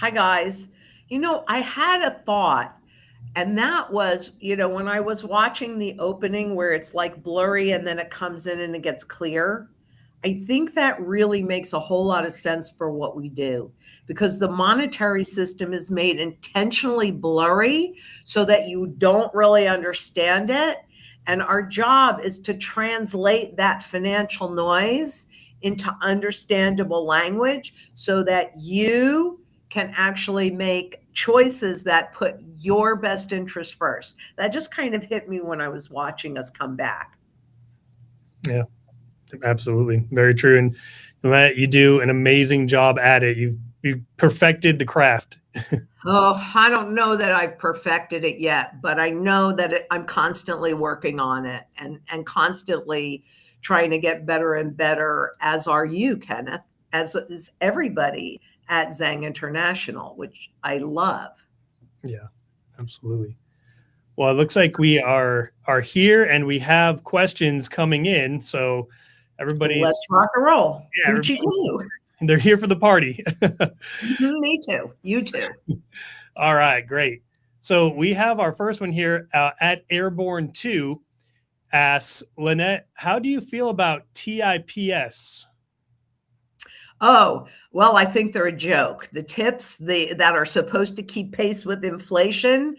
Hi, guys. I had a thought, and that was, when I was watching the opening where it's like blurry and then it comes in and it gets clear. I think that really makes a whole lot of sense for what we do because the monetary system is made intentionally blurry so that you don't really understand it. And our job is to translate that financial noise into understandable language so that you can actually make choices that put your best interest first. That just kind of hit me when I was watching us come back. Yeah, absolutely. Very true. And Lynette, you do an amazing job at it. You've perfected the craft. Oh, I don't know that I've perfected it yet, but I know that I'm constantly working on it and constantly trying to get better and better, as are you, Kenneth, as is everybody at Zang International, which I love. Yeah, absolutely. Well, it looks like we are here and we have questions coming in. So everybody's Let's rock and roll. yeah, Hoochie coo. they're here for the party. Me too. You too. All right, great. So we have our first one here at Airborne 2 asks, Lynette, how do you feel about TIPS? Oh, well, I think they're a joke. The tips that are supposed to keep pace with inflation,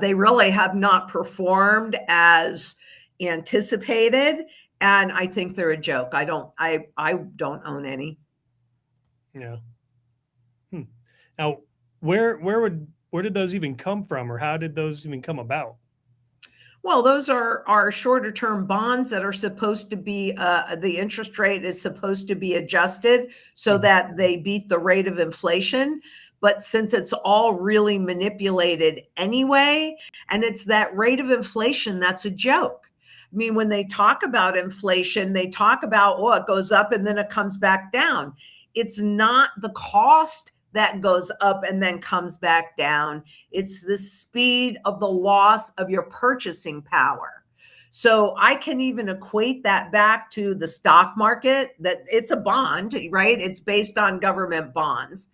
they really have not performed as anticipated, and I think they're a joke. I don't own any. Yeah. Hmm. Now, where did those even come from, or how did those even come about? Well, those are shorter term bonds that are supposed to be the interest rate is supposed to be adjusted so Mhm. that they beat the rate of inflation. But since it's all really manipulated anyway, and it's that rate of inflation that's a joke. I mean, when they talk about inflation, they talk about, oh, it goes up and then it comes back down. It's not the cost that goes up and then comes back down. It's the speed of the loss of your purchasing power. So I can even equate that back to the stock market, that it's a bond, right? It's based on government bonds.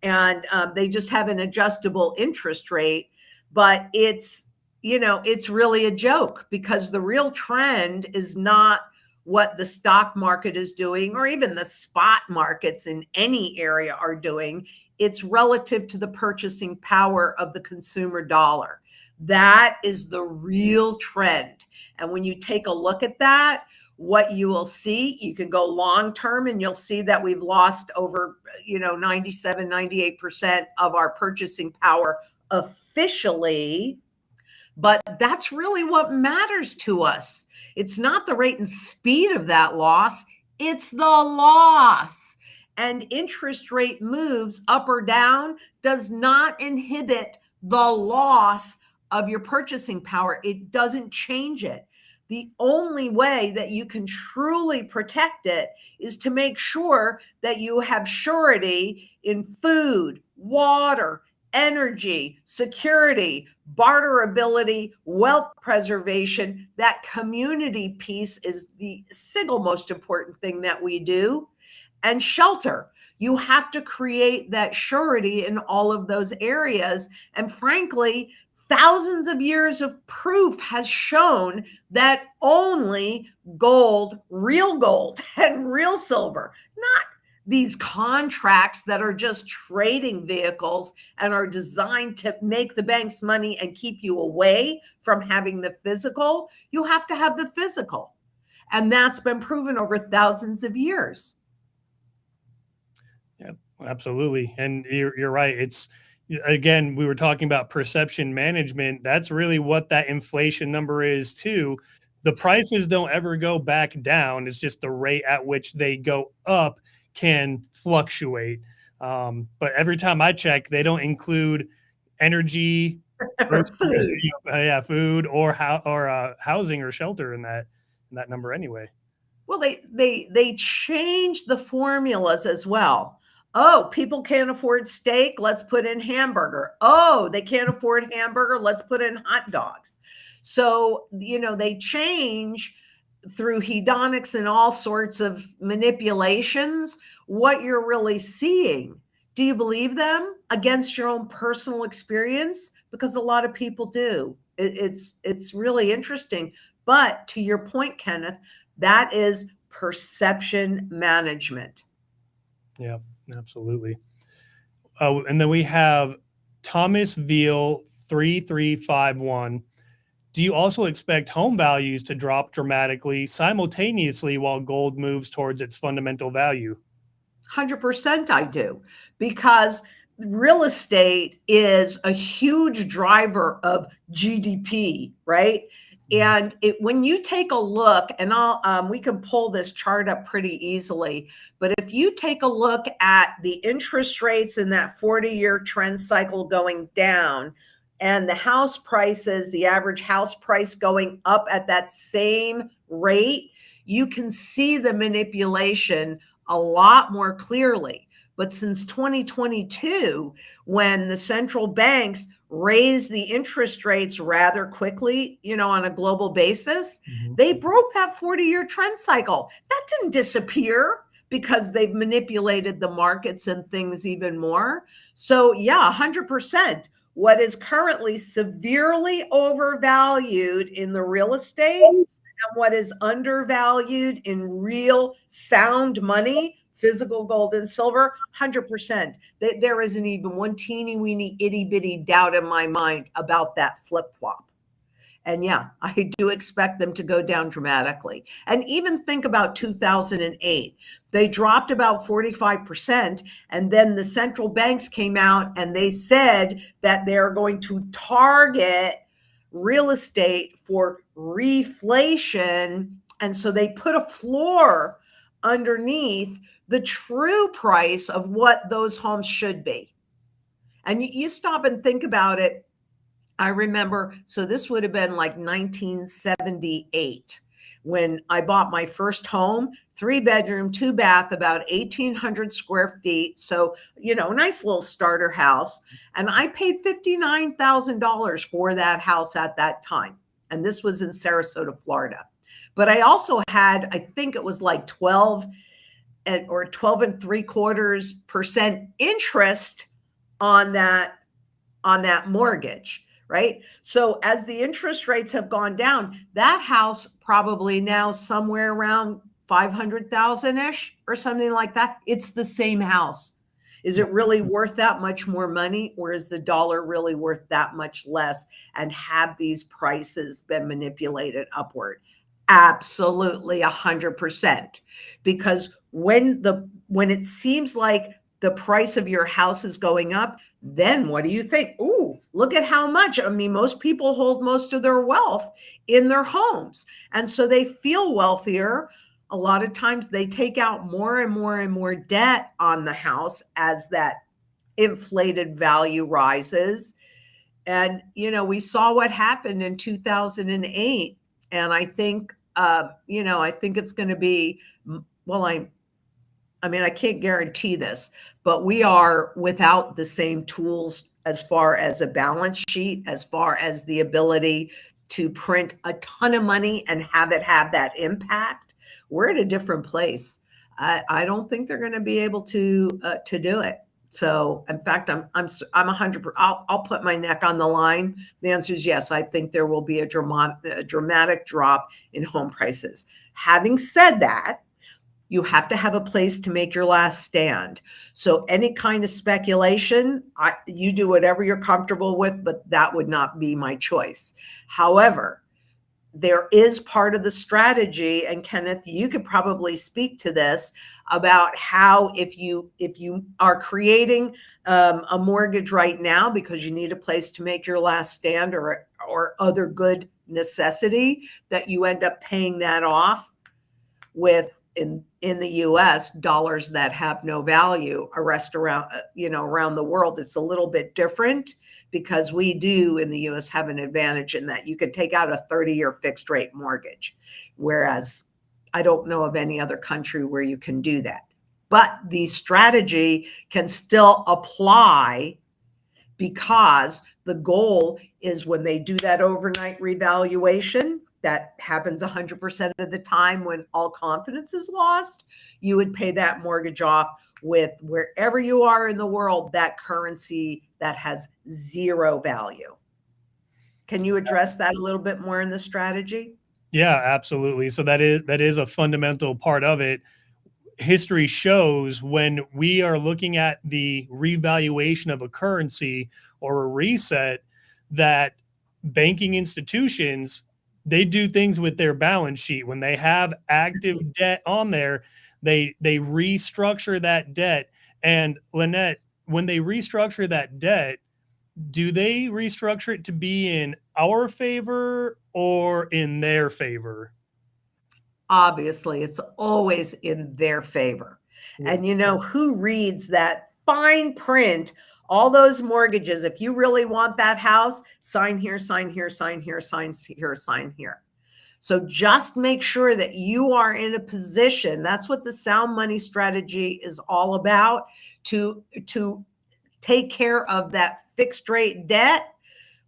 And they just have an adjustable interest rate, but it's really a joke because the real trend is not what the stock market is doing or even the spot markets in any area are doing. It's relative to the purchasing power of the consumer dollar. That is the real trend. And when you take a look at that, what you will see, you can go long term and you'll see that we've lost over, 97, 98% of our purchasing power officially. But that's really what matters to us. It's not the rate and speed of that loss, it's the loss. And interest rate moves up or down does not inhibit the loss of your purchasing power. It doesn't change it. The only way that you can truly protect it is to make sure that you have surety in food, water, energy, security, barterability, wealth preservation. That community piece is the single most important thing that we do. And shelter. You have to create that surety in all of those areas. And frankly, thousands of years of proof has shown that only gold, and real silver, not these contracts that are just trading vehicles and are designed to make the banks money and keep you away from having the physical. You have to have the physical. And that's been proven over thousands of years. Yeah, absolutely. And you're right. It's again, we were talking about perception management. That's really what that inflation number is too. The prices don't ever go back down. It's just the rate at which they go up can fluctuate. But every time I check, they don't include energy, Food. yeah, food or housing or shelter in that number anyway. Well, they changed the formulas as well. Oh, people can't afford steak. Let's put in hamburger. Oh, they can't afford hamburger. Let's put in hot dogs. So, they change through hedonics and all sorts of manipulations what you're really seeing. Do you believe them against your own personal experience? Because a lot of people do. It's really interesting. But to your point, Kenneth, that is perception management. Yeah, absolutely. And then we have Thomas Veal 3351. Do you also expect home values to drop dramatically simultaneously while gold moves towards its fundamental value? 100% I do, because real estate is a huge driver of GDP, right? And when you take a look, and we can pull this chart up pretty easily, but if you take a look at the interest rates in that 40-year trend cycle going down, and the house prices, the average house price going up at that same rate, you can see the manipulation a lot more clearly. But since 2022, when the central banks raised the interest rates rather quickly, on a global basis, they broke that 40-year trend cycle. That didn't disappear because they've manipulated the markets and things even more. So yeah, 100%. What is currently severely overvalued in the real estate and what is undervalued in real sound money, physical gold and silver, 100%. There isn't even one teeny weeny itty bitty doubt in my mind about that flip flop. And yeah, I do expect them to go down dramatically. And even think about 2008. They dropped about 45%. And then the central banks came out and they said that they're going to target real estate for reflation. And so they put a floor underneath the true price of what those homes should be. And you stop and think about it. I remember, so this would have been like 1978 when I bought my first home, 3-bedroom, 2-bath, about 1,800 square feet. So, nice little starter house. And I paid $59,000 for that house at that time. And this was in Sarasota, Florida. But I also had, I think it was like 12 and 3/4% interest on that mortgage. Right? So as the interest rates have gone down, that house probably now somewhere around 500,000-ish or something like that. It's the same house. Is it really worth that much more money, or is the dollar really worth that much less? And have these prices been manipulated upward? Absolutely 100%. Because when it seems like the price of your house is going up, then what do you think? Ooh, look at how much. I mean, most people hold most of their wealth in their homes. And so they feel wealthier. A lot of times they take out more and more and more debt on the house as that inflated value rises. And, we saw what happened in 2008. And I think, I think it's going to be, well, I mean, I can't guarantee this, but we are without the same tools as far as a balance sheet, as far as the ability to print a ton of money and have it have that impact. We're at a different place. I don't think they're going to be able to do it. So, in fact, I'm 100%. I'll put my neck on the line. The answer is yes. I think there will be a dramatic drop in home prices. Having said that, you have to have a place to make your last stand. So any kind of speculation, you do whatever you're comfortable with, but that would not be my choice. However, there is part of the strategy, and Kenneth, you could probably speak to this, about how if you are creating a mortgage right now because you need a place to make your last stand or other good necessity, that you end up paying that off with, in the US, dollars that have no value. Around the world, it's a little bit different because we do in the US have an advantage in that you could take out a 30-year fixed rate mortgage, whereas I don't know of any other country where you can do that. But the strategy can still apply, because the goal is when they do that overnight revaluation, that happens 100% of the time when all confidence is lost, you would pay that mortgage off with wherever you are in the world, that currency that has zero value. Can you address that a little bit more in the strategy? Yeah, absolutely. So that is a fundamental part of it. History shows when we are looking at the revaluation of a currency or a reset, that banking institutions, they do things with their balance sheet. When they have active debt on there, they restructure that debt. And Lynette, when they restructure that debt, do they restructure it to be in our favor or in their favor? Obviously, it's always in their favor. Yeah. And you know who reads that fine print? All those mortgages. If you really want that house, sign here, sign here, sign here, sign here, sign here. So just make sure that you are in a position. That's what the sound money strategy is all about, to take care of that fixed rate debt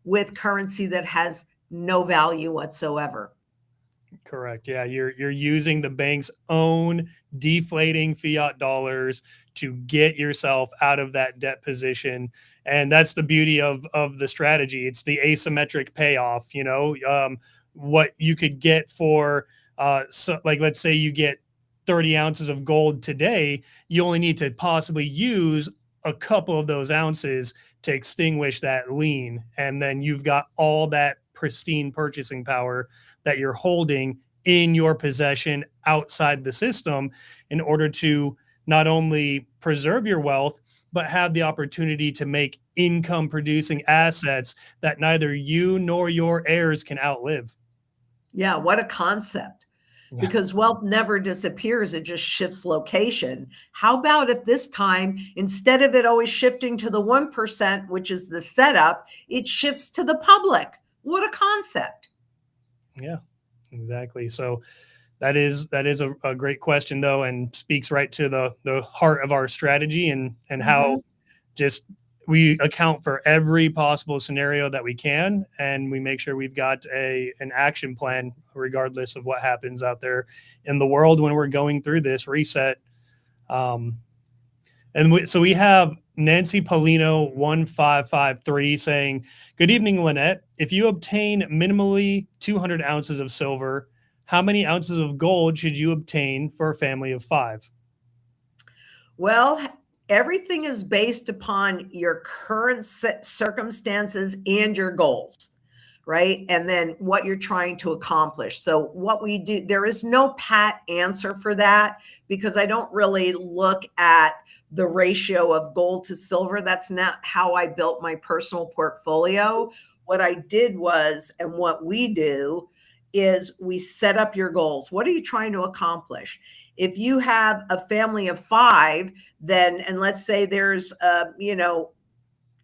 with currency that has no value whatsoever. Correct. Yeah, you're using the bank's own deflating fiat dollars to get yourself out of that debt position, and that's the beauty of the strategy. It's the asymmetric payoff. What you could get for so, like, let's say you get 30 ounces of gold today, you only need to possibly use a couple of those ounces to extinguish that lien, and then you've got all that pristine purchasing power that you're holding in your possession outside the system, in order to not only preserve your wealth, but have the opportunity to make income producing assets that neither you nor your heirs can outlive. Yeah, what a concept. Yeah. Because wealth never disappears, it just shifts location. How about if this time, instead of it always shifting to the 1%, which is the setup, it shifts to the public? What a concept. Yeah, exactly. So that is a great question, though, and speaks right to the heart of our strategy, and how just we account for every possible scenario that we can, and we make sure we've got an action plan regardless of what happens out there in the world when we're going through this reset. So we have Nancy Paulino 1553 saying, "Good evening, Lynette. If you obtain minimally 200 ounces of silver, how many ounces of gold should you obtain for a family of 5?" Well, everything is based upon your current circumstances and your goals, right? And then what you're trying to accomplish. So, what we do, there is no pat answer for that, because I don't really look at the ratio of gold to silver. That's not how I built my personal portfolio. What I did was, and what we do is, we set up your goals. What are you trying to accomplish? If you have a family of 5, then, and let's say there's a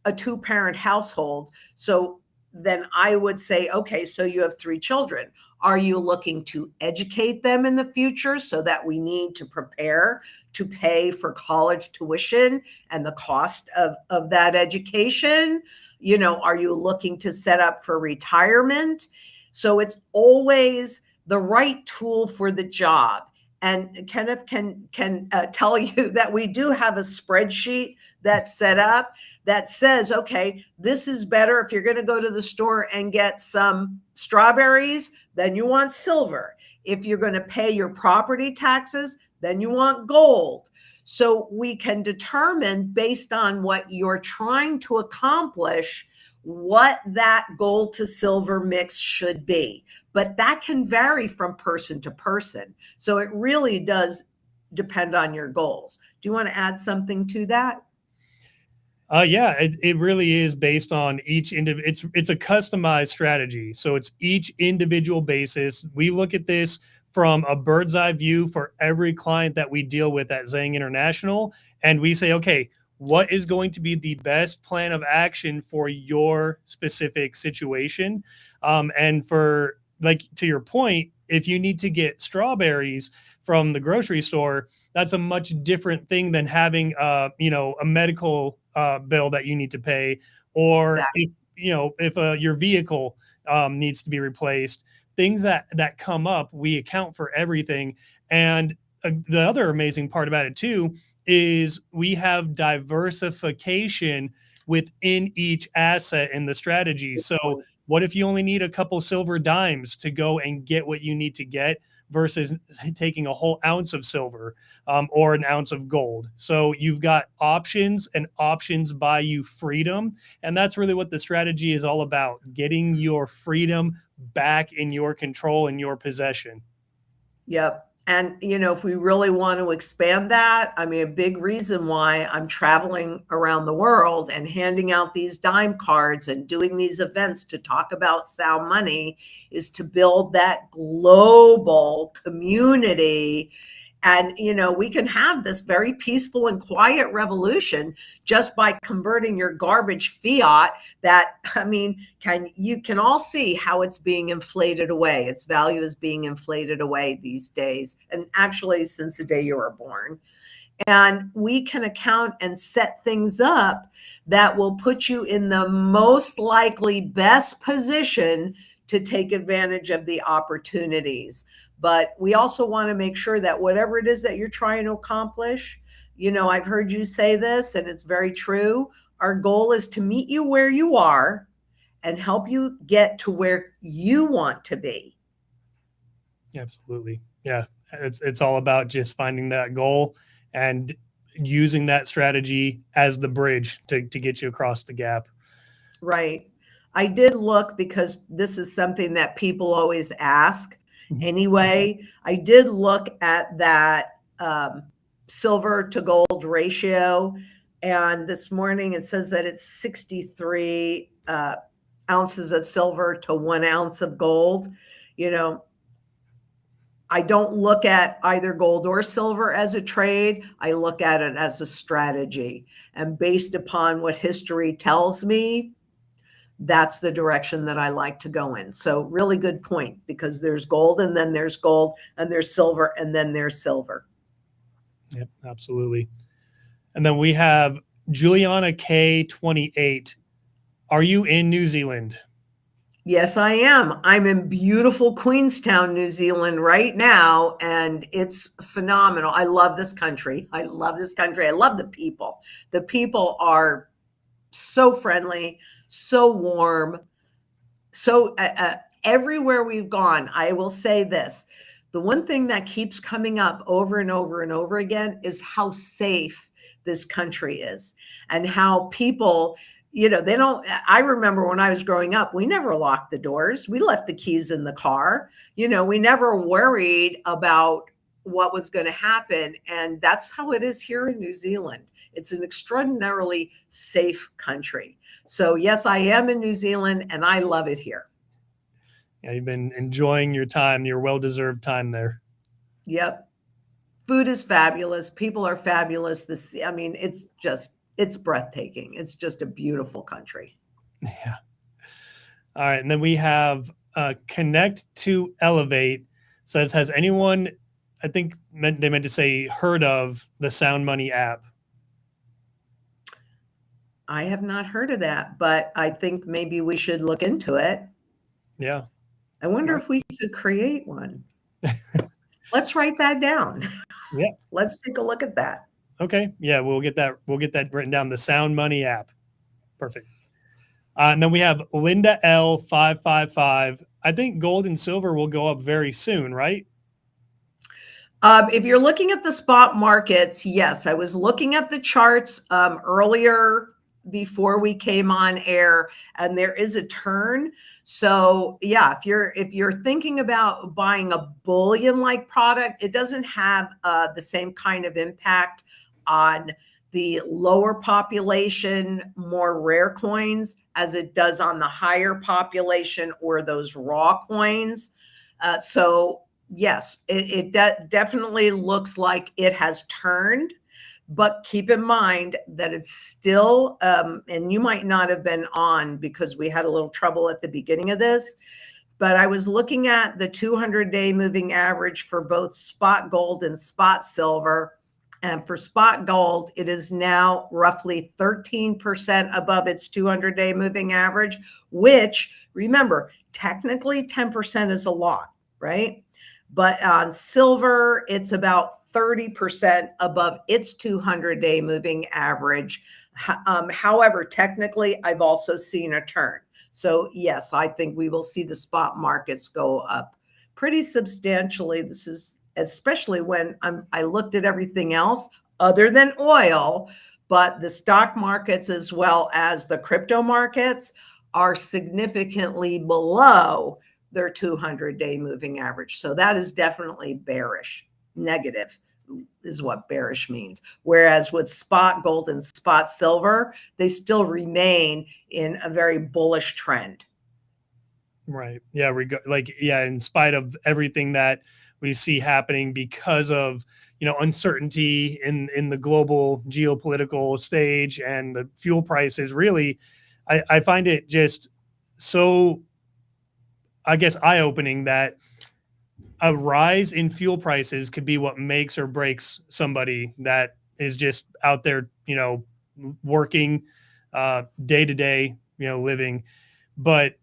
2-parent household. So then I would say, okay, so you have 3 children. Are you looking to educate them in the future, so that we need to prepare to pay for college tuition and the cost of that education? Are you looking to set up for retirement? So it's always the right tool for the job. And Kenneth can tell you that we do have a spreadsheet that's set up that says, okay, this is better. If you're going to go to the store and get some strawberries, then you want silver. If you're going to pay your property taxes, then you want gold. So we can determine, based on what you're trying to accomplish, what that gold to silver mix should be. But that can vary from person to person. So it really does depend on your goals. Do you want to add something to that? Yeah, it really is based on each individual. It's a customized strategy. So it's each individual basis. We look at this from a bird's eye view for every client that we deal with at Zang International. And we say, okay, what is going to be the best plan of action for your specific situation? And for, like, to your point, if you need to get strawberries from the grocery store, that's a much different thing than having a medical bill that you need to pay, or Exactly. if your vehicle needs to be replaced. things that come up, we account for everything. And the other amazing part about it too is we have diversification within each asset in the strategy. So what if you only need a couple silver dimes to go and get what you need to get versus taking a whole ounce of silver or an ounce of gold? So you've got options, and options buy you freedom. And that's really what the strategy is all about, getting your freedom back in your control and your possession. Yep. And, if we really want to expand that, I mean, a big reason why I'm traveling around the world and handing out these dime cards and doing these events to talk about sound money is to build that global community. And, we can have this very peaceful and quiet revolution just by converting your garbage fiat that, I mean, you can all see how it's being inflated away. Its value is being inflated away these days. And actually, since the day you were born. And we can account and set things up that will put you in the most likely best position to take advantage of the opportunities. But we also want to make sure that whatever it is that you're trying to accomplish, I've heard you say this, and it's very true. Our goal is to meet you where you are and help you get to where you want to be. Absolutely. Yeah. It's all about just finding that goal and using that strategy as the bridge to get you across the gap. Right. I did look, because this is something that people always ask. Anyway, I did look at that silver to gold ratio. And this morning it says that it's 63 ounces of silver to 1 ounce of gold. I don't look at either gold or silver as a trade. I look at it as a strategy. And based upon what history tells me, that's the direction that I like to go in. So really good point, because there's gold, and then there's gold, and there's silver, and then there's silver. Yep, absolutely. And then we have Juliana K28. Are you in New Zealand? Yes, I am. I'm in beautiful Queenstown, New Zealand right now, and it's phenomenal. I love this country. I love this country. I love the people. The people are so friendly, so warm. So everywhere we've gone, I will say this. The one thing that keeps coming up over and over and over again is how safe this country is, and how people, they don't. I remember when I was growing up, we never locked the doors. We left the keys in the car. We never worried about what was going to happen. And that's how it is here in New Zealand. It's an extraordinarily safe country. So yes, I am in New Zealand, and I love it here. Yeah, you've been enjoying your time, your well-deserved time there. Yep. Food is fabulous. People are fabulous. It's breathtaking. It's just a beautiful country. Yeah. All right. And then we have Connect to Elevate says, has anyone, I think they meant to say, heard of the Sound Money app? I have not heard of that, but I think maybe we should look into it. Yeah. I wonder if we could create one. Let's write that down. Yeah. Let's take a look at that. Okay. Yeah, we'll get that written down. The Sound Money app. Perfect. And then we have Linda L555. I think gold and silver will go up very soon, right? If you're looking at the spot markets, yes. I was looking at the charts earlier before we came on air, and there is a turn. So yeah, if you're thinking about buying a bullion like product, it doesn't have the same kind of impact on the lower population, more rare coins as it does on the higher population or those raw coins. So yes, it definitely looks like it has turned. But keep in mind that it's still, and you might not have been on because we had a little trouble at the beginning of this, but I was looking at the 200-day moving average for both spot gold and spot silver, And for spot gold, it is now roughly 13% above its 200-day moving average, which, remember, technically 10% is a lot, right? But on silver, it's about 30% above its 200-day moving average. However, technically, I've also seen a turn. So yes, I think we will see the spot markets go up pretty substantially. This is especially when I looked at everything else other than oil, but the stock markets as well as the crypto markets are significantly below their 200-day moving average. So that is definitely bearish. Negative is what bearish means. Whereas with spot gold and spot silver, they still remain in a very bullish trend. Right. Yeah. In spite of everything that we see happening because of, uncertainty in the global geopolitical stage and the fuel prices, really, I find it just so, I guess, eye-opening that a rise in fuel prices could be what makes or breaks somebody that is just out there, working day to day, living. But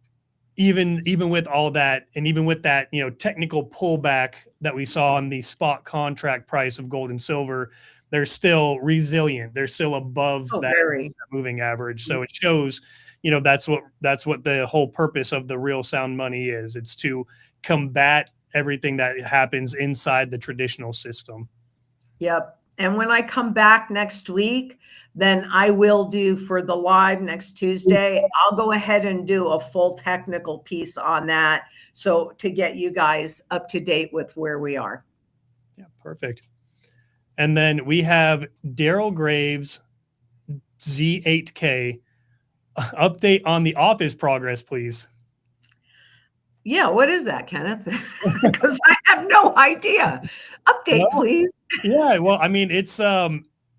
even with all that, and even with that, technical pullback that we saw on the spot contract price of gold and silver, they're still resilient. They're still above that moving average. So it shows, that's what the whole purpose of the real sound money is. It's to combat everything that happens inside the traditional system. Yep. And when I come back next week, then I will do for the live next Tuesday, I'll go ahead and do a full technical piece on that. So to get you guys up to date with where we are. Yeah, perfect. And then we have Daryl Graves, Z8K. Update on the office progress, please. Yeah, what is that, Kenneth? Because I have no idea. Update, please. Yeah, well, I mean, it's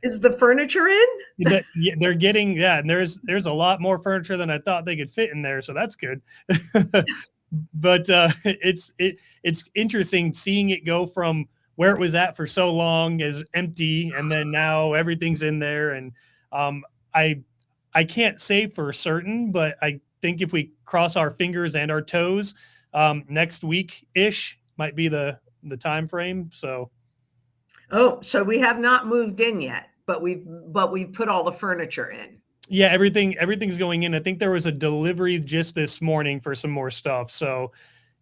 is the furniture in? They're getting, and there's a lot more furniture than I thought they could fit in there, so that's good. But it's interesting seeing it go from where it was at for so long as empty, and then now everything's in there. And I can't say for certain, but I think if we cross our fingers and our toes, next week ish might be the time frame. So so we have not moved in yet, but we've put all the furniture in. Yeah, everything's going in. I think there was a delivery just this morning for some more stuff. So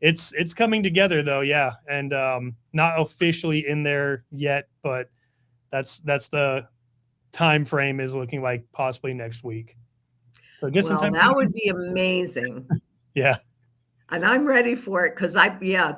it's coming together though, yeah. And not officially in there yet, but that's the time frame is looking like possibly next week. So just in time. That would be amazing. Yeah. And I'm ready for it because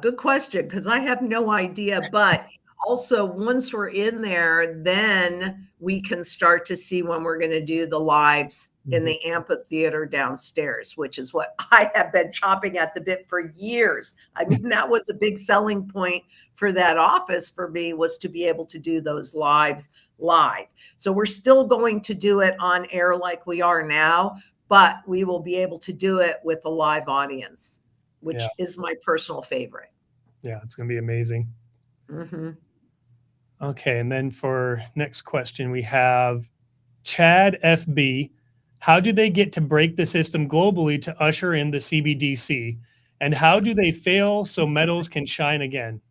good question, because I have no idea. But also, once we're in there, then we can start to see when we're going to do the lives in the amphitheater downstairs, which is what I have been chopping at the bit for years. I mean, that was a big selling point for that office for me, was to be able to do those lives live. So we're still going to do it on air like we are now, but we will be able to do it with a live audience, which is my personal favorite. Yeah, it's going to be amazing. Mm-hmm. Okay, and then for next question, we have Chad FB. How do they get to break the system globally to usher in the CBDC? And how do they fail so metals can shine again?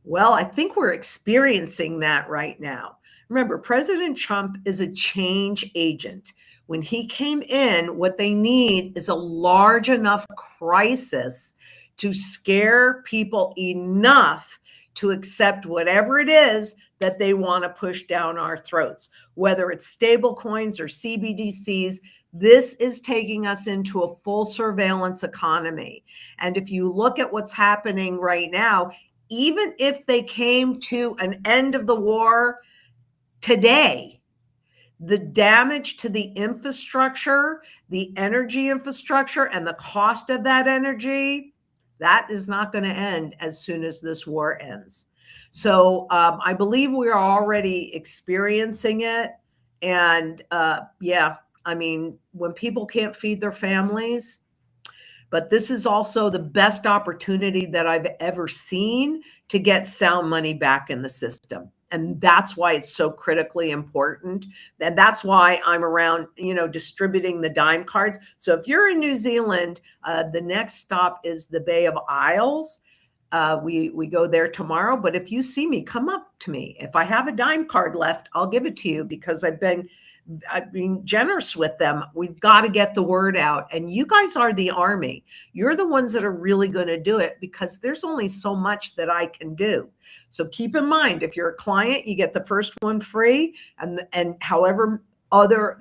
Well, I think we're experiencing that right now. Remember, President Trump is a change agent. When he came in, what they need is a large enough crisis to scare people enough to accept whatever it is that they want to push down our throats, whether it's stable coins or CBDCs. This is taking us into a full surveillance economy. And if you look at what's happening right now, even if they came to an end of the war today, the damage to the infrastructure, the energy infrastructure, and the cost of that energy, that is not going to end as soon as this war ends. So I believe we are already experiencing it. And I mean, when people can't feed their families, but this is also the best opportunity that I've ever seen to get sound money back in the system. And that's why it's so critically important. And that's why I'm around, distributing the dime cards. So if you're in New Zealand, the next stop is the Bay of Isles. We go there tomorrow, but if you see me, come up to me. If I have a dime card left, I'll give it to you, because I've been generous with them. We've got to get the word out. And you guys are the army. You're the ones that are really going to do it, because there's only so much that I can do. So keep in mind, if you're a client, you get the first one free, and however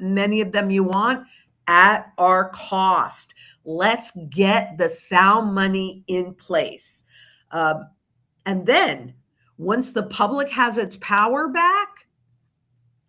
many of them you want, at our cost. Let's get the sound money in place. And then once the public has its power back,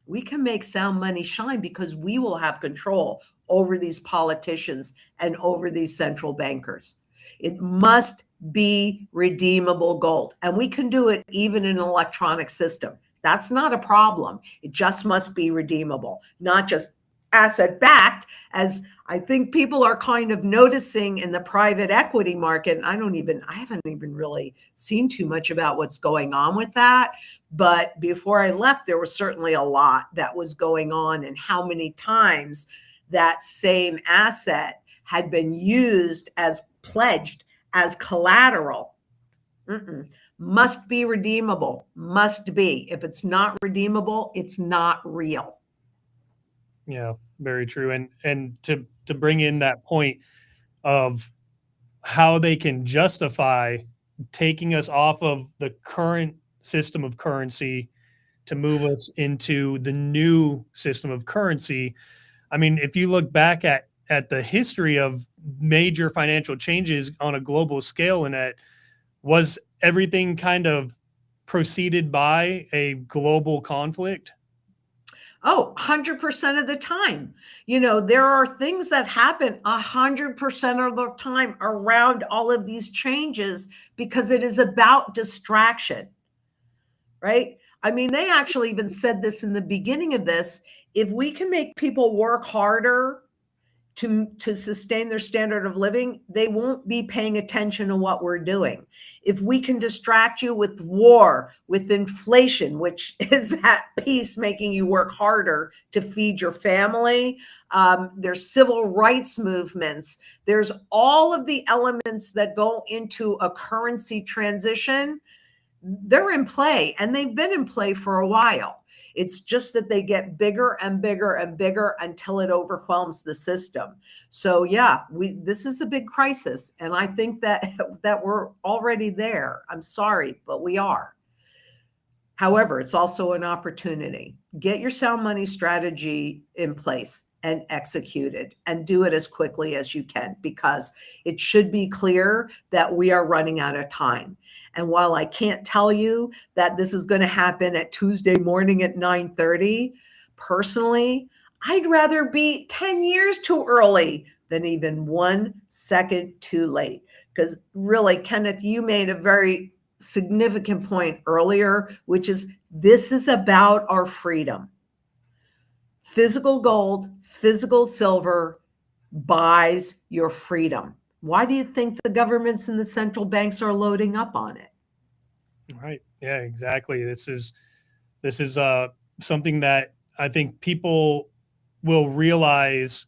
we can make sound money shine, because we will have control over these politicians and over these central bankers. It must be redeemable gold. And we can do it even in an electronic system. That's not a problem. It just must be redeemable, not just asset backed, as I think people are kind of noticing in the private equity market. I haven't even really seen too much about what's going on with that. But before I left, there was certainly a lot that was going on, and how many times that same asset had been used as pledged as collateral. Must be redeemable, must be. If it's not redeemable, it's not real. Yeah, very true. And to bring in that point of how they can justify taking us off of the current system of currency to move us into the new system of currency. I mean, if you look back at the history of major financial changes on a global scale, and was everything kind of preceded by a global conflict? Oh, 100% of the time. There are things that happen 100% of the time around all of these changes, because it is about distraction, right? I mean, they actually even said this in the beginning of this. If we can make people work harder to sustain their standard of living, they won't be paying attention to what we're doing. If we can distract you with war, with inflation, which is that piece making you work harder to feed your family, there's civil rights movements, there's all of the elements that go into a currency transition. They're in play, and they've been in play for a while. It's just that they get bigger and bigger and bigger until it overwhelms the system. So yeah, this is a big crisis. And I think that we're already there. I'm sorry, but we are. However, it's also an opportunity. Get your sound money strategy in place and execute it, and do it as quickly as you can, because it should be clear that we are running out of time. And while I can't tell you that this is going to happen at Tuesday morning at 9:30, personally, I'd rather be 10 years too early than even 1 second too late. Because really, Kenneth, you made a very significant point earlier, which is this is about our freedom. Physical gold, physical silver buys your freedom. Why do you think the governments and the central banks are loading up on it? Right. Yeah, exactly. This is something that I think people will realize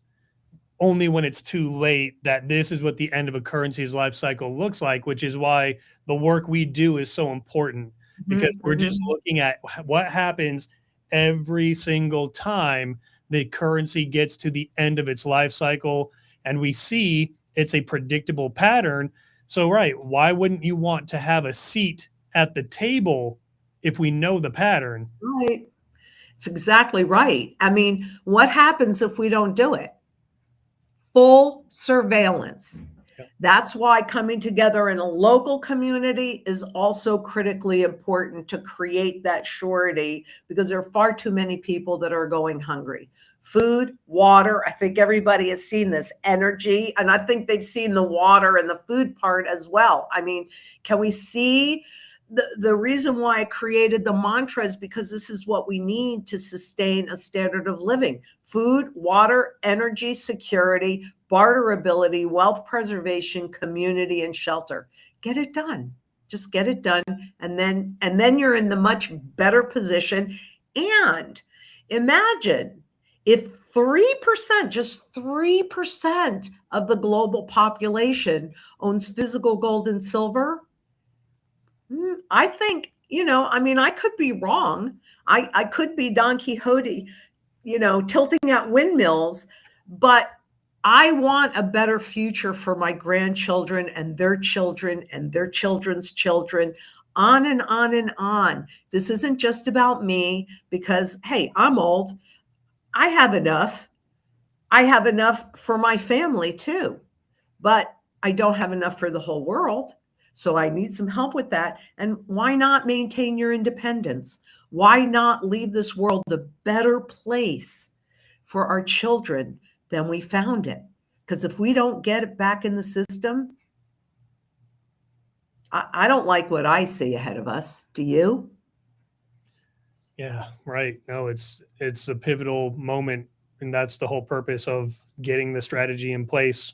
only when it's too late, that this is what the end of a currency's life cycle looks like, which is why the work we do is so important, because we're just looking at what happens every single time the currency gets to the end of its life cycle, and we see it's a predictable pattern. So, right, why wouldn't you want to have a seat at the table if we know the pattern? Right. It's exactly right. I mean, what happens if we don't do it? Full surveillance. Yep. That's why coming together in a local community is also critically important, to create that surety, because there are far too many people that are going hungry. Food, water, I think everybody has seen this, energy, and I think they've seen the water and the food part as well. I mean, can we see the reason why I created the mantra is because this is what we need to sustain a standard of living: food, water, energy, security, barterability, wealth preservation, community, and shelter. Get it done. Just get it done. And then you're in the much better position. And imagine if 3%, just 3% of the global population owns physical gold and silver. I think, I could be wrong. I could be Don Quixote, tilting at windmills, but I want a better future for my grandchildren and their children and their children's children, on and on and on. This isn't just about me because, hey, I'm old. I have enough. I have enough for my family too, but I don't have enough for the whole world. So I need some help with that. And why not maintain your independence? Why not leave this world a better place for our children than we found it? Because if we don't get it back in the system, I don't like what I see ahead of us. Do you? Yeah, right. No, it's a pivotal moment, and that's the whole purpose of getting the strategy in place,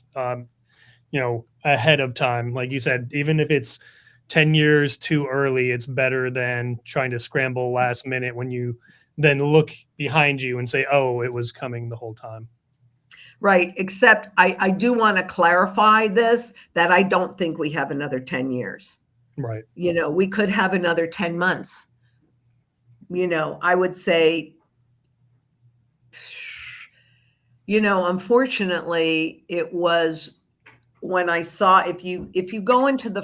ahead of time. Like you said, even if it's 10 years too early, it's better than trying to scramble last minute when you then look behind you and say, oh, it was coming the whole time. Right. Except I do want to clarify this, that I don't think we have another 10 years. Right. We could have another 10 months. I would say, unfortunately, it was when I saw, if you go into the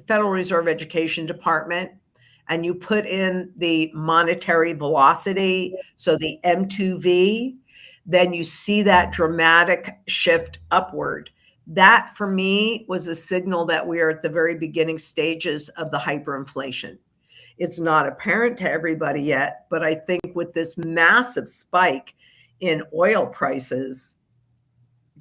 Federal Reserve Education Department, and you put in the monetary velocity, so the M2V, then you see that dramatic shift upward. That for me was a signal that we are at the very beginning stages of the hyperinflation. It's not apparent to everybody yet, but I think with this massive spike in oil prices,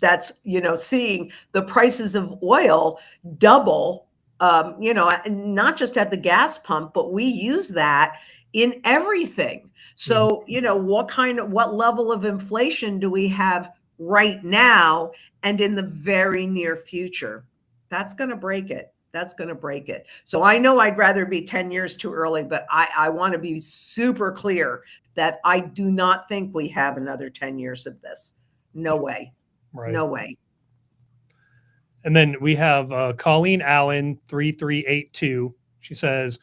that's, seeing the prices of oil double, not just at the gas pump, but we use that in everything. So, what level of inflation do we have right now and in the very near future? That's going to break it. That's going to break it. So I know I'd rather be 10 years too early, but I want to be super clear that I do not think we have another 10 years of this. No way. Right. No way. And then we have Colleen Allen 3382. She says,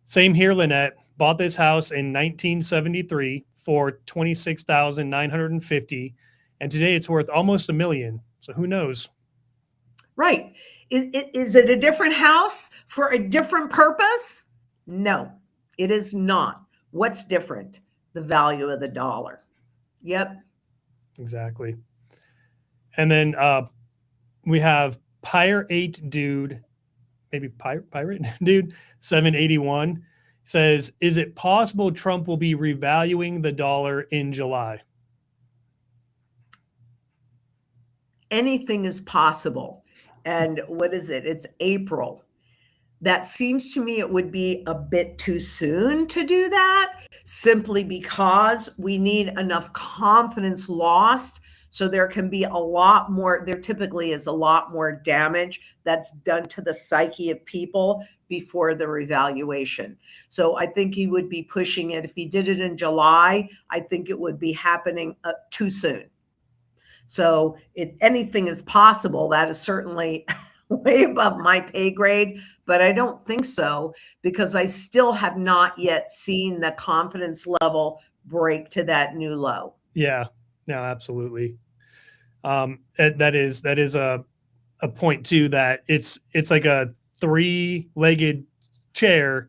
same here, Lynette. Bought this house in 1973 for $26,950, and today it's worth almost $1 million. So who knows? Right. Is it a different house for a different purpose? No, it is not. What's different? The value of the dollar. Yep. Exactly. And then we have Pirate Dude, maybe Pirate Dude 781 says, is it possible Trump will be revaluing the dollar in July? Anything is possible. And what is it? It's April. That seems to me it would be a bit too soon to do that, simply because we need enough confidence lost. So there can be a lot more, there typically is a lot more damage that's done to the psyche of people before the revaluation. So I think he would be pushing it. If he did it in July, I think it would be happening too soon. So if anything is possible, that is certainly way above my pay grade, but I don't think so, because I still have not yet seen the confidence level break to that new low. Yeah, no, absolutely. That is a point too, that it's like a 3-legged chair,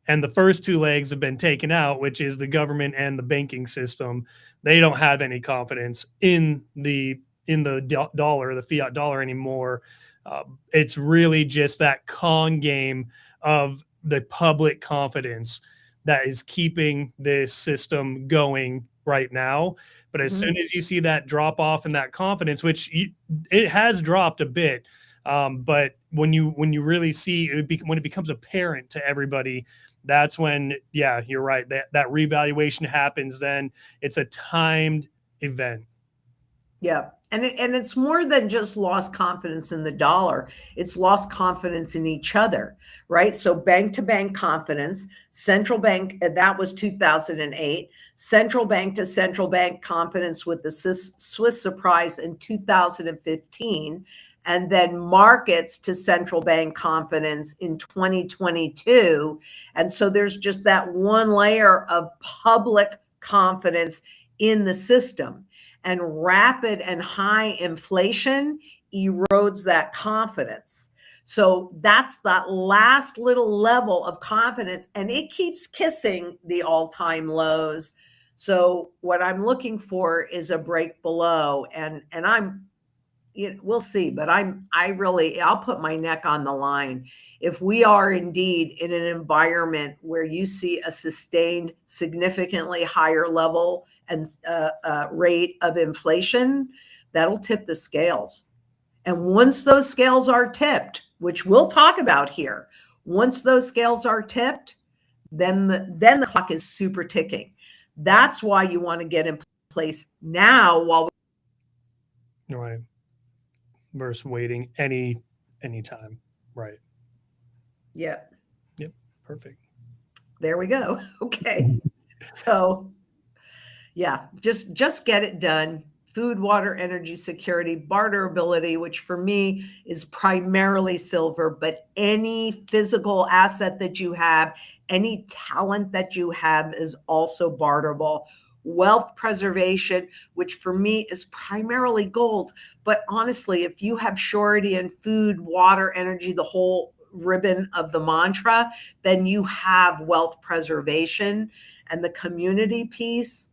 and the first 2 legs have been taken out, which is the government and the banking system. They don't have any confidence in the dollar, the fiat dollar anymore. It's really just that con game of the public confidence that is keeping this system going right now. But as soon as you see that drop off in that confidence, which it has dropped a bit, but when you really see it, when it becomes apparent to everybody, that's when, yeah, you're right, that revaluation happens. Then it's a timed event. Yeah. And it's more than just lost confidence in the dollar. It's lost confidence in each other, right? So bank to bank confidence, central bank, that was 2008, central bank to central bank confidence with the Swiss surprise in 2015, and then markets to central bank confidence in 2022. And so there's just that one layer of public confidence in the system. And rapid and high inflation erodes that confidence. So that's that last little level of confidence, and it keeps kissing the all-time lows. So what I'm looking for is a break below, and we'll see, but I'll put my neck on the line. If we are indeed in an environment where you see a sustained, significantly higher level and rate of inflation, that'll tip the scales. And once those scales are tipped, which we'll talk about here, once those scales are tipped, then the clock is super ticking. That's why you want to get in place now while Right. Versus waiting any time. Right. Yep. Perfect. There we go. Okay. So yeah, just get it done. Food, water, energy security, barterability, which for me is primarily silver, but any physical asset that you have, any talent that you have is also barterable. Wealth preservation, which for me is primarily gold. But honestly, if you have surety in food, water, energy, the whole ribbon of the mantra, then you have wealth preservation. And the community piece,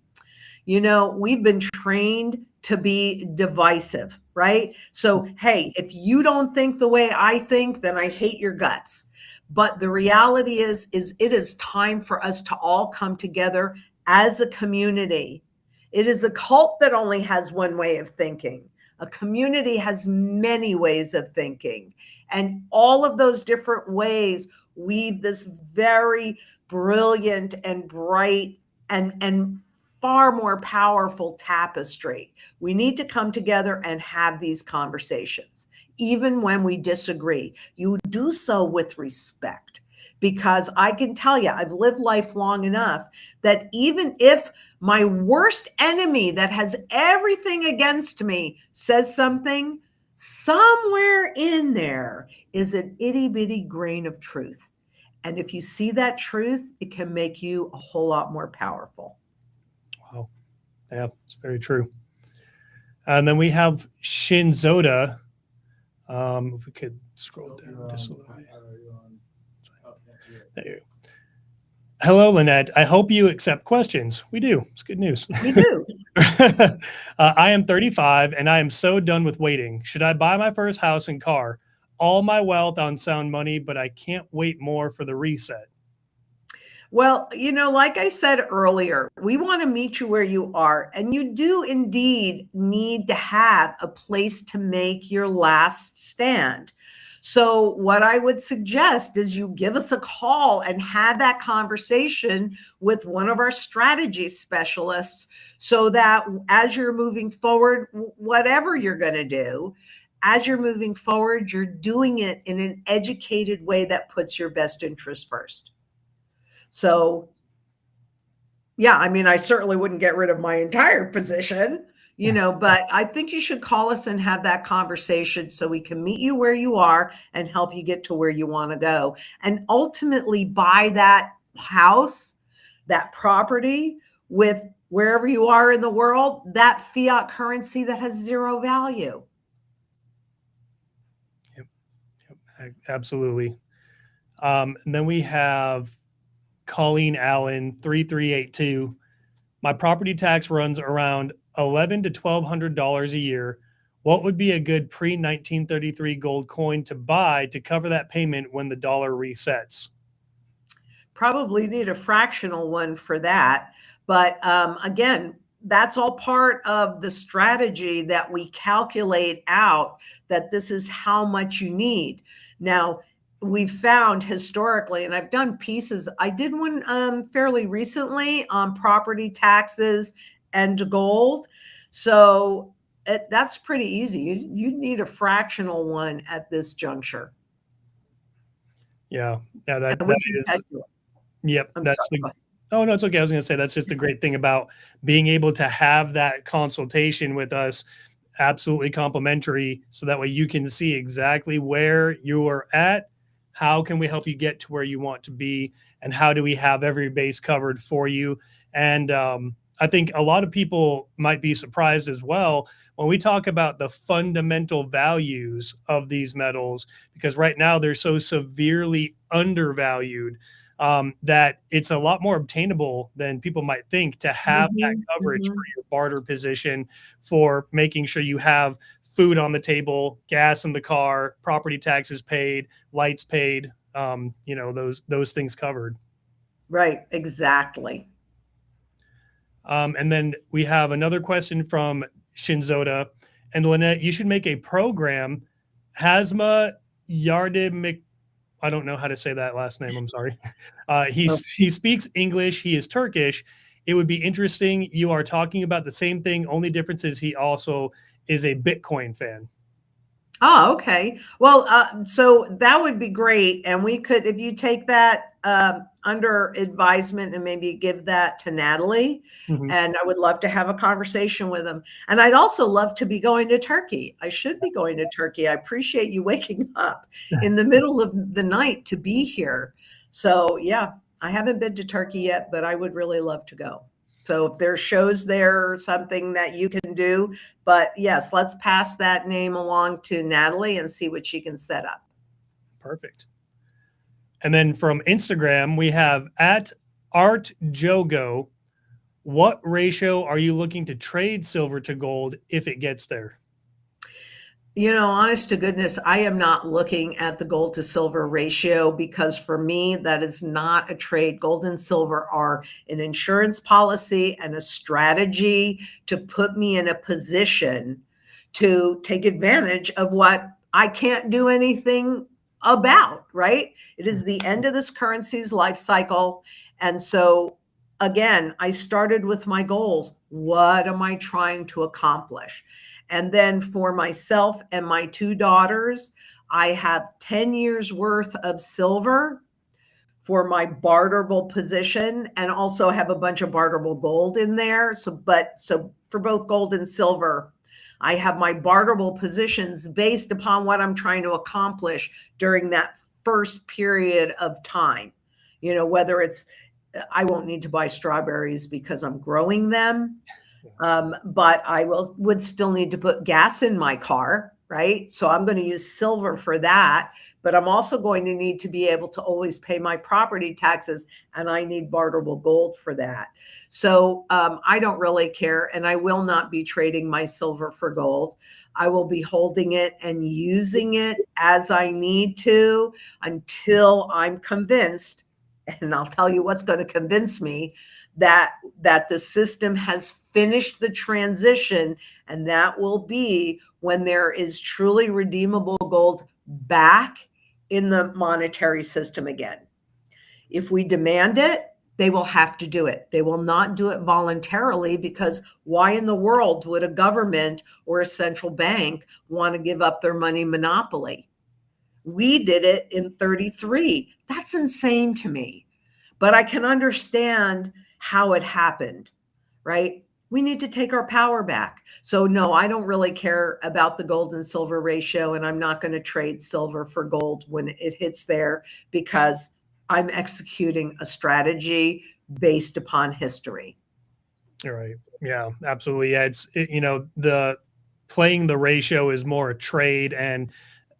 we've been trained to be divisive, right? So, hey, if you don't think the way I think, then I hate your guts. But the reality is it is time for us to all come together as a community. It is a cult that only has one way of thinking. A community has many ways of thinking. And all of those different ways weave this very brilliant and bright and far more powerful tapestry. We need to come together and have these conversations, even when we disagree. You do so with respect, because I can tell you, I've lived life long enough that even if my worst enemy that has everything against me says something, somewhere in there is an itty bitty grain of truth. And if you see that truth, it can make you a whole lot more powerful. Wow. Yeah, it's very true. And then we have Shinzoda. If we could scroll down just a little bit. There you go. Hello, Lynette. I hope you accept questions. We do. It's good news. We do. I am 35 and I am so done with waiting. Should I buy my first house and car? All my wealth on sound money, but I can't wait more for the reset. Well, like I said earlier, we want to meet you where you are. And you do indeed need to have a place to make your last stand. So what I would suggest is you give us a call and have that conversation with one of our strategy specialists, so that as you're moving forward, whatever you're going to do, as you're moving forward, you're doing it in an educated way that puts your best interest first. So, yeah, I certainly wouldn't get rid of my entire position, but I think you should call us and have that conversation so we can meet you where you are and help you get to where you want to go. And ultimately buy that house, that property with, wherever you are in the world, that fiat currency that has zero value. Yep, absolutely. And then we have Colleen Allen, 3382. My property tax runs around $1,100 to $1,200 a year. What would be a good pre-1933 gold coin to buy to cover that payment when the dollar resets? Probably need a fractional one for that. But again, that's all part of the strategy that we calculate out, that this is how much you need. Now, we've found historically, and I've done pieces, I did one fairly recently on property taxes and gold. So that's pretty easy. You need a fractional one at this juncture. Yeah. And That we can is. calculate. Yep. I'm That's sorry. oh, no, it's okay. I was going to say that's just the great thing about being able to have that consultation with us, absolutely complimentary, so that way you can see exactly where you are at, how can we help you get to where you want to be, and how do we have every base covered for you. And I think a lot of people might be surprised as well when we talk about the fundamental values of these metals, because right now they're so severely undervalued, that it's a lot more obtainable than people might think to have that coverage for your barter position, for making sure you have food on the table, gas in the car, property taxes paid, lights paid, those things covered. Right, exactly. And then we have another question from Shinzoda. And Lynette, you should make a program. Hasma Yardim, I don't know how to say that last name. I'm sorry. He speaks English. He is Turkish. It would be interesting. You are talking about the same thing. Only difference is he also is a Bitcoin fan. Oh, okay. Well, so that would be great. And we could, if you take that under advisement and maybe give that to Natalie, and I would love to have a conversation with him. And I'd also love to be going to Turkey. I should be going to Turkey. I appreciate you waking up in the middle of the night to be here. So yeah, I haven't been to Turkey yet, but I would really love to go. So if there's shows there or something that you can do, but yes, let's pass that name along to Natalie and see what she can set up. Perfect. And then from Instagram, we have at Art Jogo. What ratio are you looking to trade silver to gold if it gets there? Honest to goodness, I am not looking at the gold to silver ratio because for me, that is not a trade. Gold and silver are an insurance policy and a strategy to put me in a position to take advantage of what I can't do anything about, right? It is the end of this currency's life cycle. And so, again, I started with my goals. What am I trying to accomplish? And then for myself and my two daughters, I have 10 years worth of silver for my barterable position and also have a bunch of barterable gold in there. So for both gold and silver, I have my barterable positions based upon what I'm trying to accomplish during that first period of time. Whether it's, I won't need to buy strawberries because I'm growing them. But I would still need to put gas in my car, right? So I'm going to use silver for that, but I'm also going to need to be able to always pay my property taxes, and I need barterable gold for that. So I don't really care, and I will not be trading my silver for gold. I will be holding it and using it as I need to until I'm convinced, and I'll tell you what's going to convince me that the system has finished the transition, and that will be when there is truly redeemable gold back in the monetary system again. If we demand it, they will have to do it. They will not do it voluntarily, because why in the world would a government or a central bank want to give up their money monopoly? We did it in 33. That's insane to me. But I can understand how it happened, right? We need to take our power back. So no, I don't really care about the gold and silver ratio, and I'm not going to trade silver for gold when it hits there, because I'm executing a strategy based upon history. All right. Yeah, absolutely. Yeah, the playing the ratio is more a trade. And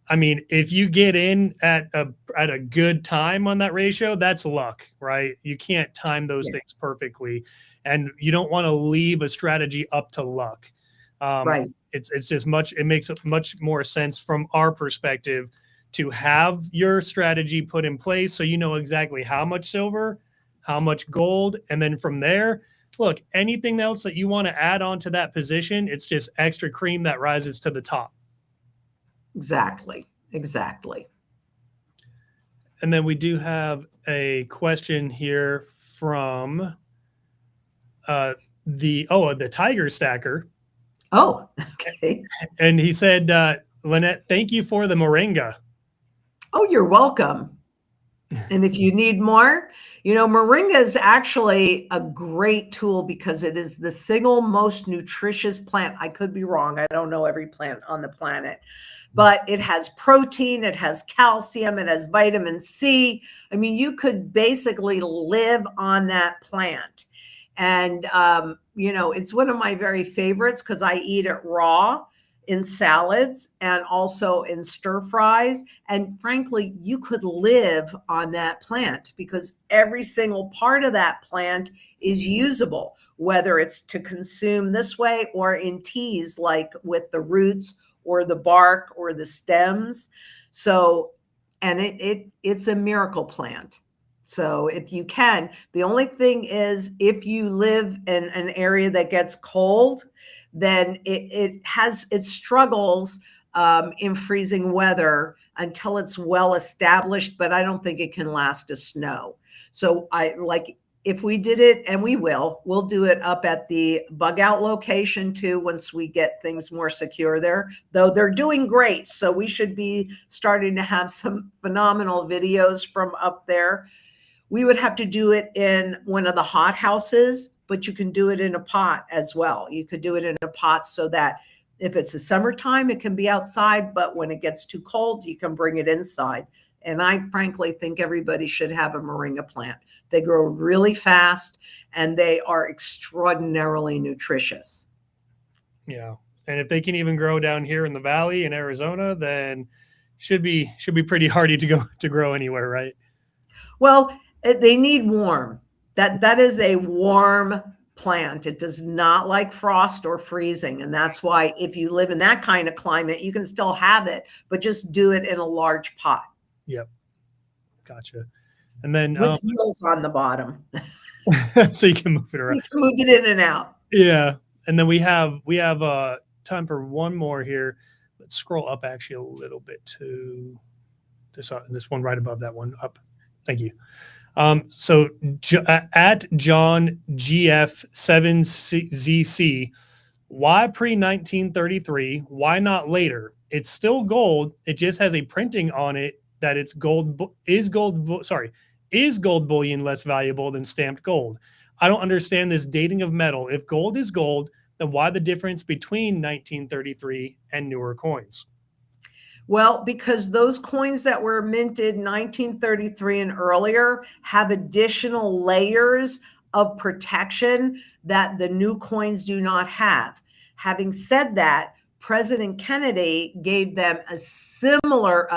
I mean, if you get in at a good time on that ratio, that's luck, right? You can't time those things perfectly, and you don't want to leave a strategy up to luck. Right. It's just it makes much more sense from our perspective to have your strategy put in place, so you know exactly how much silver, how much gold, and then from there, look, anything else that you want to add on to that position, it's just extra cream that rises to the top. Exactly. And then we do have a question here from the Tiger Stacker. Oh, okay. And he said, Lynette, thank you for the moringa. Oh, you're welcome. And if you need more, moringa is actually a great tool because it is the single most nutritious plant. I could be wrong. I don't know every plant on the planet, but it has protein, it has calcium, it has vitamin C. I mean, you could basically live on that plant. And, it's one of my very favorites because I eat it raw in salads and also in stir fries. And frankly, you could live on that plant because every single part of that plant is usable, whether it's to consume this way or in teas, like with the roots or the bark or the stems. So, and it's a miracle plant. So if you can, the only thing is if you live in an area that gets cold, then it struggles in freezing weather until it's well established, but I don't think it can last a snow. So if we did it, and we'll do it up at the bug out location too, once we get things more secure there, though they're doing great. So we should be starting to have some phenomenal videos from up there. We would have to do it in one of the hot houses, but you can do it in a pot as well. You could do it in a pot so that if it's the summertime, it can be outside, but when it gets too cold, you can bring it inside. And I frankly think everybody should have a moringa plant. They grow really fast and they are extraordinarily nutritious. Yeah. And if they can even grow down here in the valley in Arizona, then should be pretty hardy to grow anywhere, right? Well, they need warm. That is a warm plant. It does not like frost or freezing. And that's why if you live in that kind of climate, you can still have it, but just do it in a large pot. Yep. Gotcha. And then with wheels on the bottom. so you can move it around. You can move it in and out. Yeah. And then we have time for one more here. Let's scroll up actually a little bit to this one right above that one up. Thank you. So at John GF7ZC, why pre-1933? Why not later? It's still gold. It just has a printing on it that it's is gold bullion less valuable than stamped gold? I don't understand this dating of metal. If gold is gold, then why the difference between 1933 and newer coins? Well, because those coins that were minted 1933 and earlier have additional layers of protection that the new coins do not have. Having said that, President Kennedy gave them a similar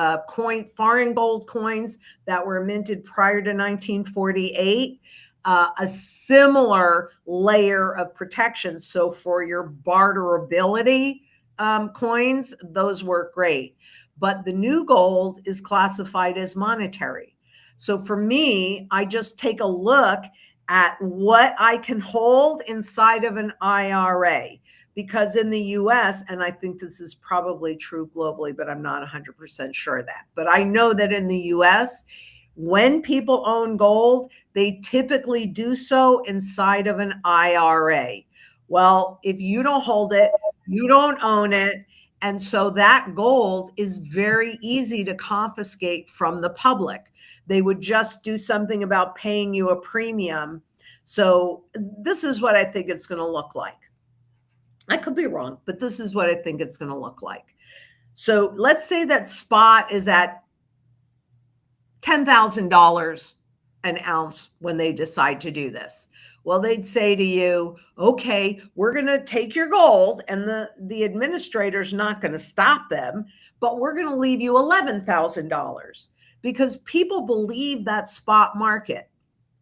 foreign gold coins that were minted prior to 1948, a similar layer of protection. So for your barterability coins, those work great. But the new gold is classified as monetary. So for me, I just take a look at what I can hold inside of an IRA. Because in the US, and I think this is probably true globally, but I'm not 100% sure of that. But I know that in the US, when people own gold, they typically do so inside of an IRA. Well, if you don't hold it, you don't own it. And so that gold is very easy to confiscate from the public. They would just do something about paying you a premium. So this is what I think it's going to look like. I could be wrong, but this is what I think it's going to look like. So let's say that spot is at $10,000 an ounce when they decide to do this. Well, they'd say to you, okay, we're going to take your gold, and the administrator's not going to stop them, but we're going to leave you $11,000 because people believe that spot market.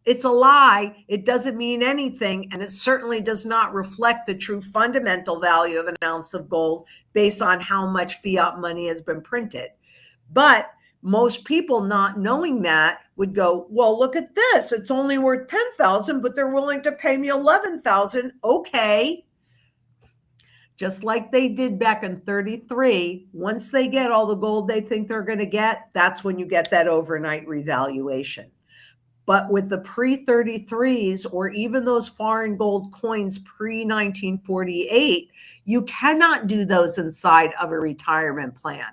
It's a lie. It doesn't mean anything, and it certainly does not reflect the true fundamental value of an ounce of gold based on how much fiat money has been printed. But most people not knowing that would go, well, look at this. It's only worth 10,000, but they're willing to pay me 11,000. Okay. Just like they did back in 33, once they get all the gold they think they're going to get, that's when you get that overnight revaluation. But with the pre-33s or even those foreign gold coins pre-1948, you cannot do those inside of a retirement plan.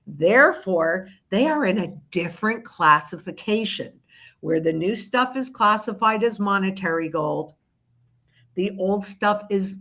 Therefore, they are in a different classification where the new stuff is classified as monetary gold. The old stuff is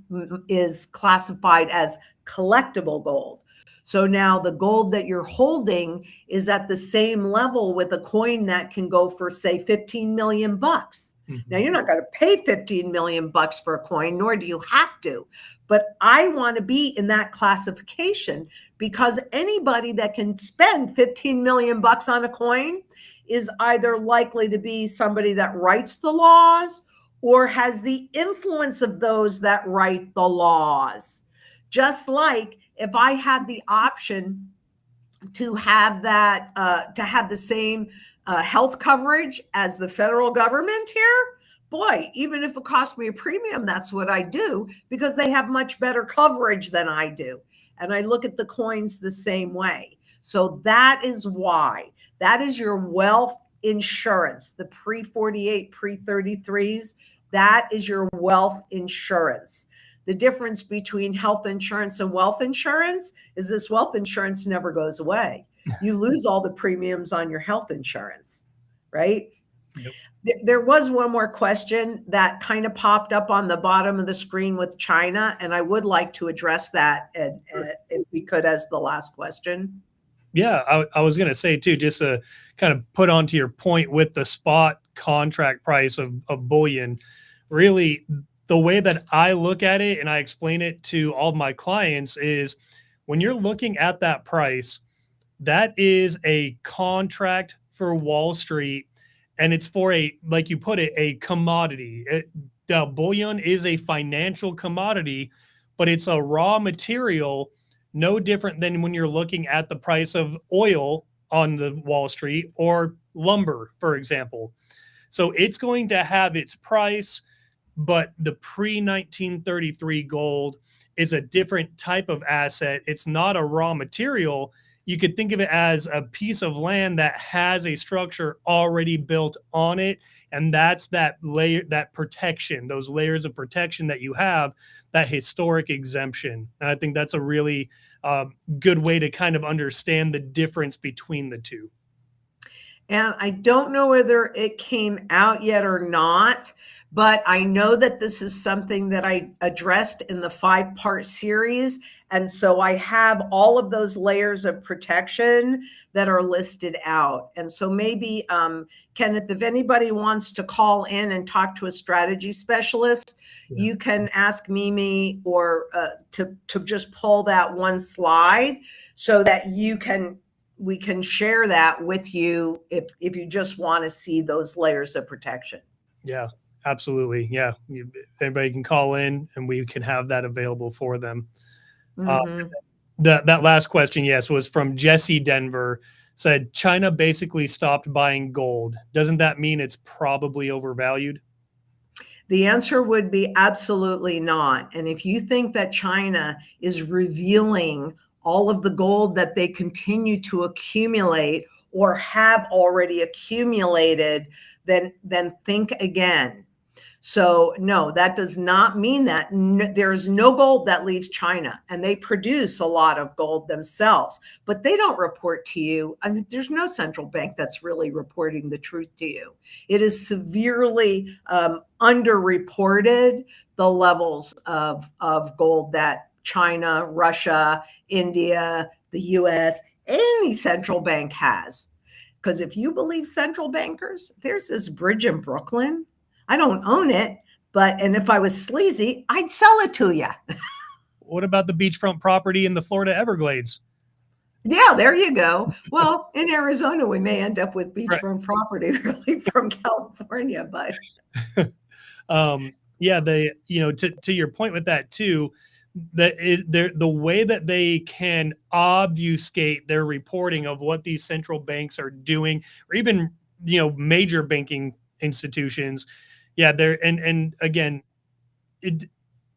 classified as collectible gold. So now the gold that you're holding is at the same level with a coin that can go for, say, 15 million bucks. Now, you're not going to pay 15 million bucks for a coin, nor do you have to. But I want to be in that classification because anybody that can spend 15 million bucks on a coin is either likely to be somebody that writes the laws or has the influence of those that write the laws. Just like if I had the option to have that, to have the same health coverage as the federal government here, boy, even if it cost me a premium, that's what I do because they have much better coverage than I do. And I look at the coins the same way. So that is why. That is your wealth insurance, the pre-48, pre-33s. That is your wealth insurance. The difference between health insurance and wealth insurance is this wealth insurance never goes away. You lose all the premiums on your health insurance, right? Yep. There was one more question that kind of popped up on the bottom of the screen with China, and I would like to address that if we could as the last question. Yeah, I was going to say too, just to kind of put onto your point with the spot contract price of bullion, really the way that I look at it and I explain it to all my clients is when you're looking at that price, that is a contract for Wall Street. And it's for a, like you put it, a commodity. The bullion is a financial commodity, but it's a raw material, no different than when you're looking at the price of oil on the Wall Street or lumber, for example. So it's going to have its price, but the pre-1933 gold is a different type of asset. It's not a raw material. You could think of it as a piece of land that has a structure already built on it. And that's that layer, that protection, those layers of protection that you have, that historic exemption. And I think that's a really good way to kind of understand the difference between the two. And I don't know whether it came out yet or not, but I know that this is something that I addressed in the 5-part series. And so I have all of those layers of protection that are listed out. And so maybe, Kenneth, if anybody wants to call in and talk to a strategy specialist, you can ask Mimi or to just pull that one slide so that we can share that with you if you just want to see those layers of protection. Yeah, absolutely. Yeah. Everybody can call in and we can have that available for them. Mm-hmm. That last question, yes, was from Jesse Denver, said China basically stopped buying gold. Doesn't that mean it's probably overvalued? The answer would be absolutely not. And if you think that China is revealing all of the gold that they continue to accumulate or have already accumulated, then think again. So no, that does not mean that. There is no gold that leaves China, and they produce a lot of gold themselves, but they don't report to you. I mean, there's no central bank that's really reporting the truth to you. It is severely underreported, the levels of gold that China, Russia, India, the US, any central bank has. Because if you believe central bankers, there's this bridge in Brooklyn. I don't own it, and if I was sleazy, I'd sell it to you. What about the beachfront property in the Florida Everglades? Yeah, there you go. Well, in Arizona, we may end up with beachfront property really from California, but yeah, to your point with that too, the way that they can obfuscate their reporting of what these central banks are doing, or even major banking institutions. Yeah, and again,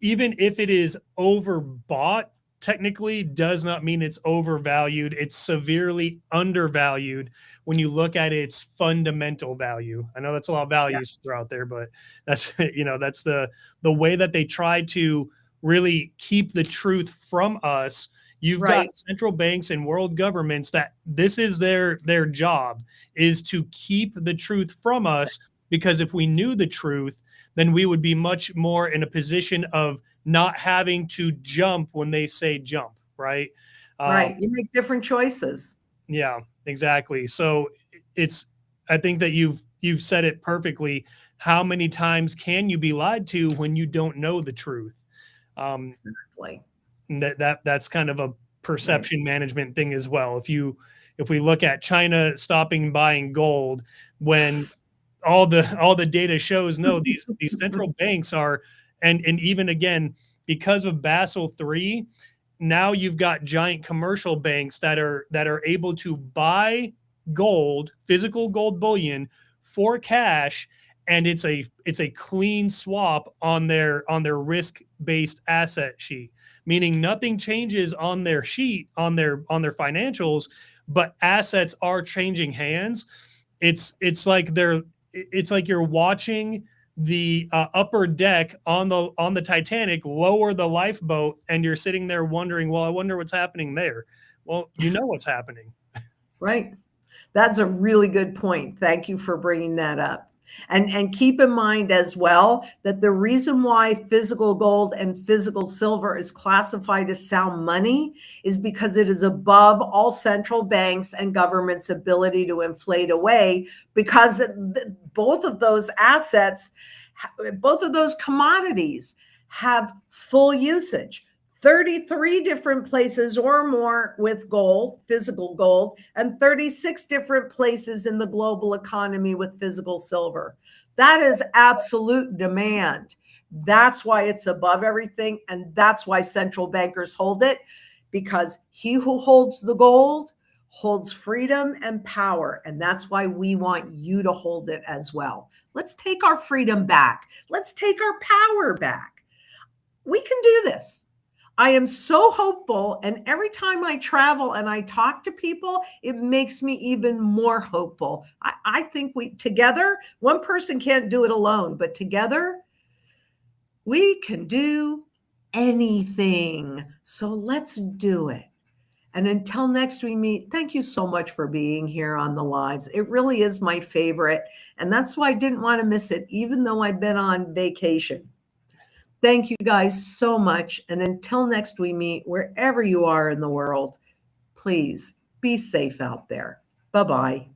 even if it is overbought, technically does not mean it's overvalued. It's severely undervalued when you look at its fundamental value. I know that's a lot of values to throw out there, but that's, that's the way that they try to really keep the truth from us. You've got central banks and world governments that this is their job, is to keep the truth from us, because if we knew the truth, then we would be much more in a position of not having to jump when they say jump, right? You make different choices. Yeah, exactly. So I think that you've said it perfectly. How many times can you be lied to when you don't know the truth? Exactly. That's kind of a perception management thing as well. If we look at China stopping buying gold, when all the data shows no, these central banks are, and even again, because of Basel III, now you've got giant commercial banks that are able to buy gold, physical gold bullion, for cash, and it's a clean swap on their risk-based asset sheet, meaning nothing changes on their sheet, on their financials, but assets are changing hands. It's like you're watching the upper deck on the Titanic lower the lifeboat, and you're sitting there wondering, well, I wonder what's happening there. Well, you know what's happening. Right. That's a really good point. Thank you for bringing that up. And keep in mind as well that the reason why physical gold and physical silver is classified as sound money is because it is above all central banks and governments' ability to inflate away, because both of those assets, both of those commodities have full usage. 33 different places or more with gold, physical gold, and 36 different places in the global economy with physical silver. That is absolute demand. That's why it's above everything. And that's why central bankers hold it, because he who holds the gold holds freedom and power. And that's why we want you to hold it as well. Let's take our freedom back. Let's take our power back. We can do this. I am so hopeful. And every time I travel and I talk to people, it makes me even more hopeful. I think we together, one person can't do it alone, but together we can do anything. So let's do it. And until next we meet, thank you so much for being here on the lives. It really is my favorite. And that's why I didn't want to miss it, even though I've been on vacation. Thank you guys so much. And until next we meet, wherever you are in the world, please be safe out there. Bye-bye.